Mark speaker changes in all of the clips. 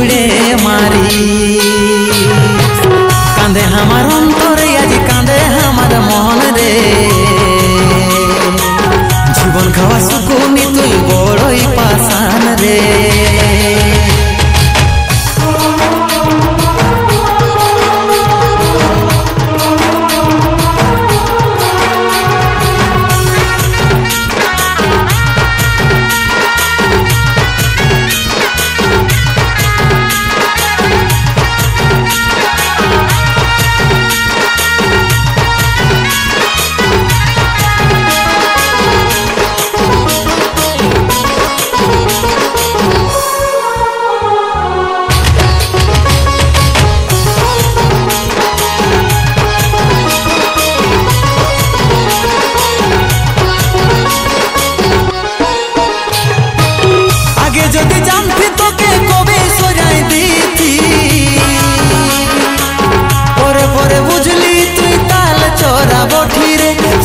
Speaker 1: छुड़े मारी कांदे हमार अंतरे आज कांदे हमार मन रे जीवन खावा सुकुनी तुई बड़ई पासान रे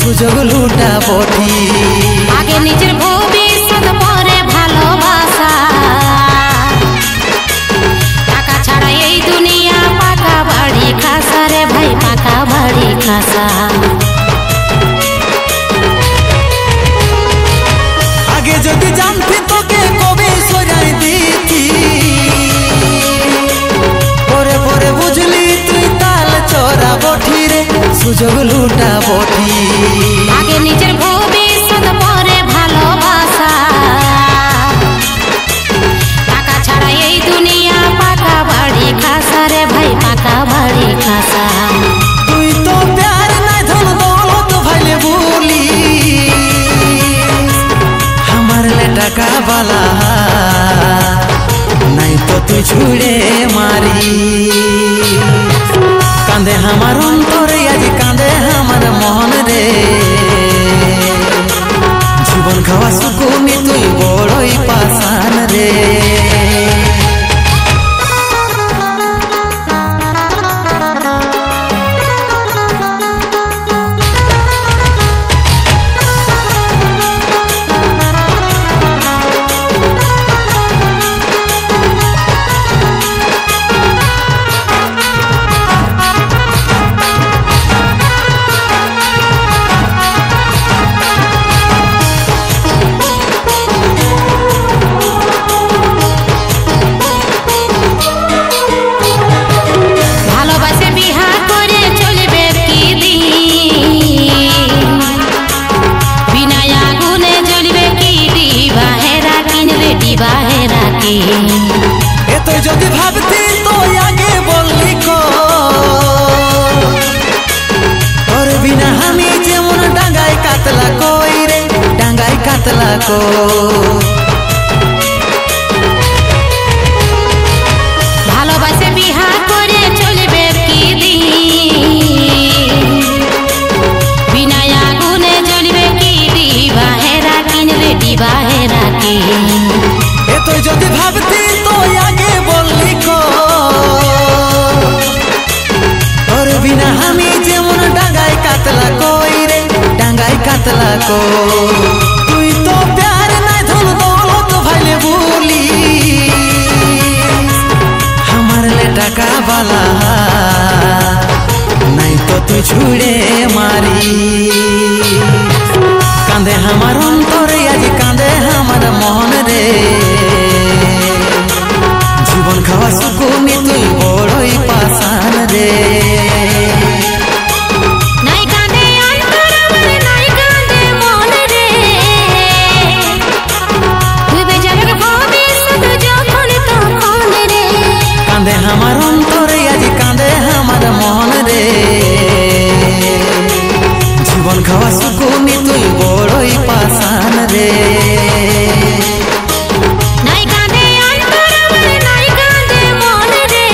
Speaker 1: সুযোগ লুটা বটি
Speaker 2: আগে নিজের ভবিষ্যৎ পরে ভালোবাসা টাকা ছাড়া এই দুনিয়া পাকা বাড়ি খাসা রে ভাই পাকা বাড়ি খাসা
Speaker 1: আগে যদি জানতি তোকে কবে সরাই দিতি পরে পরে বুঝলি তুই তাল চোরা বটি রে সুযোগ লুটা বটি
Speaker 2: আগে নিজের ভবিষ্যৎ পরে ভালোবাসা টাকা ছাড়া এই দুনিয়া পাকা বাড়ি খাসা রে ভাই পাকা বাড়ি খাসা
Speaker 1: তুই তো প্যার নাই ধন দৌলত ভাইলে বলি আমার লে টাকা বালা নাই তো তুই ছুড়ে মারি কাঁদে আমার অন্তরে আজ কাঁদে আমার মন রে জীবন খাওয়া সুকুনি তুই বড়ই পাশান রে যদি ভাবতি তো আগে বললি তোর বিনা আমি যেমন ডাঙ্গায় কাতলা কই রে ডাঙ্গায় কাতলা কো
Speaker 2: ভালোবাসে বিহা করে চলবে কি দিন বিনা আগুনে জ্বলবে কি ডিবাহেরা কিনবে ডিবাহেরা কি
Speaker 1: এ তুই যদি ভাবতি তো আগে বললি তোর বিনা আমি যেমন ডাঙ্গায় কাতলা কই রে ডাঙ্গায় কাতলা কো তুই তো প্যার নাই ধন দৌলত ভাইলে বলি আমার লে টাকা বালা নাই তো তুই ছুড়ে মারি কাঁদে আমার অন্তরে আজ কাঁদে আমার মন রে জীবন খাওয়া সুকুনি তুই বড়ই পাশান রে
Speaker 2: নাই কাঁদে অন্তর আমার নাই কাঁদে মন রে ডুবে যাবে ভবিষ্যৎ যখন তখন রে
Speaker 1: কাঁদে আমার অন্তরে আজ কাঁদে আমার মন রে জীবন খাওয়া সুকুনি তুই বড়ই পাশান রে
Speaker 2: নাই কাঁদে অন্তর আমার নাই কাঁদে মন রে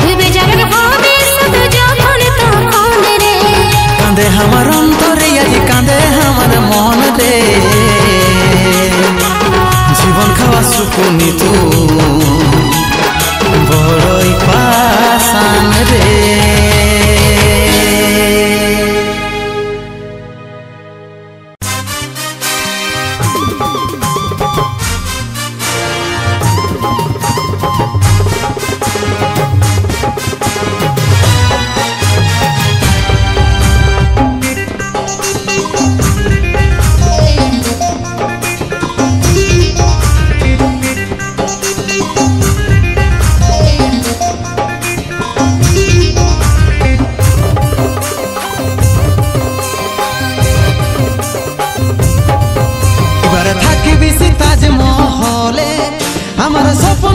Speaker 2: ডুবে যাবে ভবিষ্যৎ যখন তখন রে
Speaker 1: কাঁদে আমার অন্তরে আজ কাঁদে আমার মন রে জীবন খাওয়া সুকুনি তুই বড়ই পাশান রে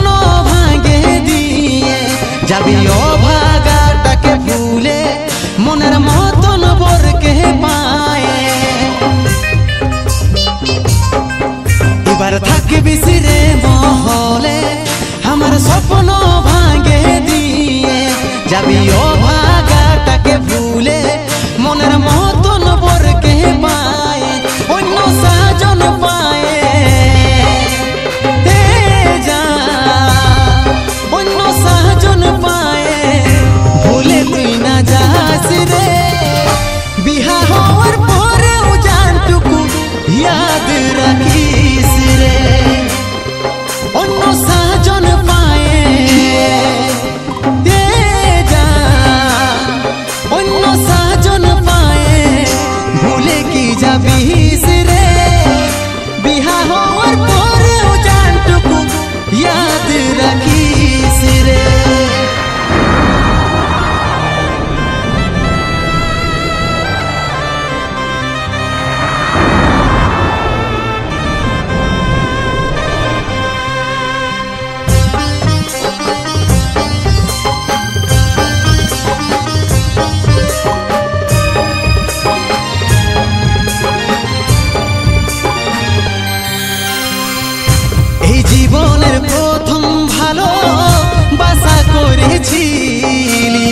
Speaker 1: স্বপ্ন ভাঙে দিয়ে যাবি অভাগাটাকে ভুলে মনের মতন বরকে পায়ে এবার থাকবি রে মহলে আমার স্বপ্ন ভাঙে দিয়ে যাবি অভাগাটাকে ভুলে মনের মতন বরকে পায়ে অন্য সাজন পায়ে অন্য সাজন পায়ে ভুলে তুই না যাস রে বিহা হওয়ার পরেও জানটুকু ইয়াদ রাখিস রে অন্য সাজন পায়ে অন্য সাজন পায়ে ভুলে কি যাবিস রে বিহা হওয়ার পরেও জানটুকু ইয়াদ রাখিস রে জীবনের প্রথম ভালো বাসা করেছিলি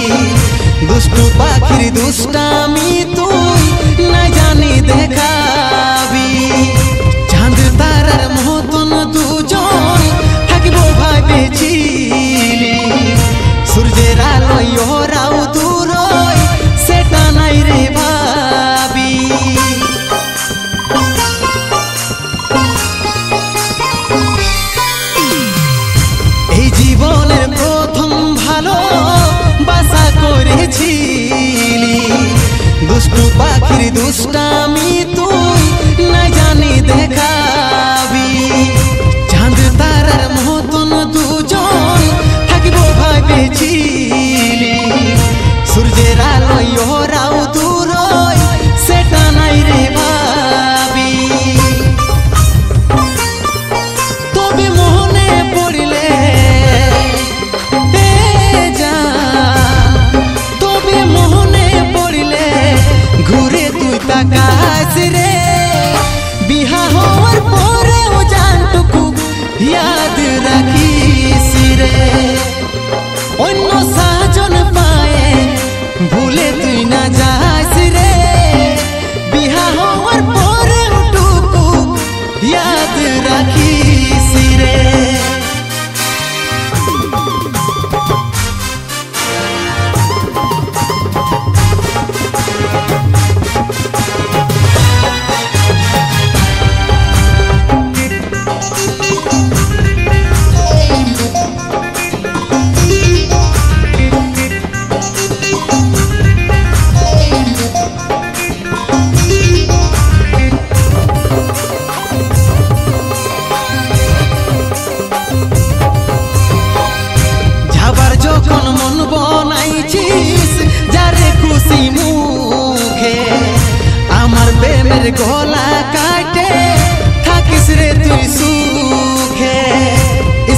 Speaker 1: দুষ্টু পাখির দুষ্টামি তুই না জানি দেখাবি চাঁদ তারার মতন দুজন থাকবো ভাবেছিলি সূর্যের আলোয় ওরাও দূর সেটা নাই রে ভাবি জীবনের প্রথম ভালো বাসা করেছিলি দুষ্টু পাখির দুষ্টামি তুই না জানি দেখাবি চাঁদ তারার মতন দুজন থাকবো ভাবেছিলি সূর্যের আলোয় ওরাও দূর সেটা নাই রে ভাবি তবে মনে পড়লে ঘুরে তুই তাকাস রে বিহা হওয়ার পরেও জানটুকু ইয়াদ রাখিস রে অন্য সাজন পায়ে ভুলে তুই না যাস রে বিহা হওয়ার পরেও টুকু ইয়াদ রাখিস রে যখন মন বনাইছিস যারে খুশি মুখে আমার প্রেমের গলা কাটে থাকিস রে তুই সুখে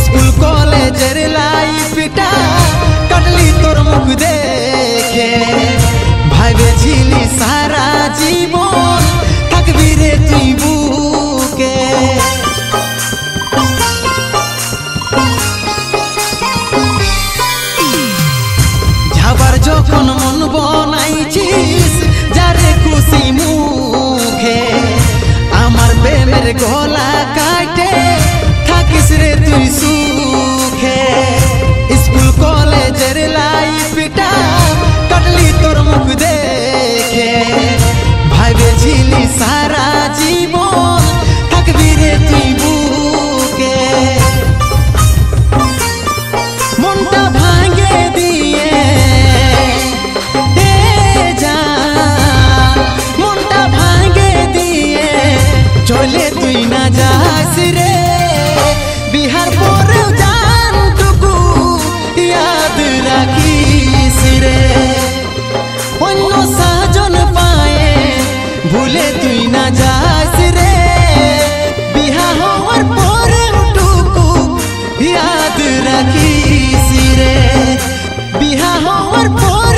Speaker 1: স্কুল কলেজের লাইফটা কাটলি তোর মুখ দেখে ভাবেছিলি সারা জীবন থাকবি রে তুই বুকে যখন মন বনাইছিস যারে খুশি মুখে আমার প্রেমের গলা কাটে থাকিস রে তুই সুখে রাখিস রে বিহা হওয়ার পর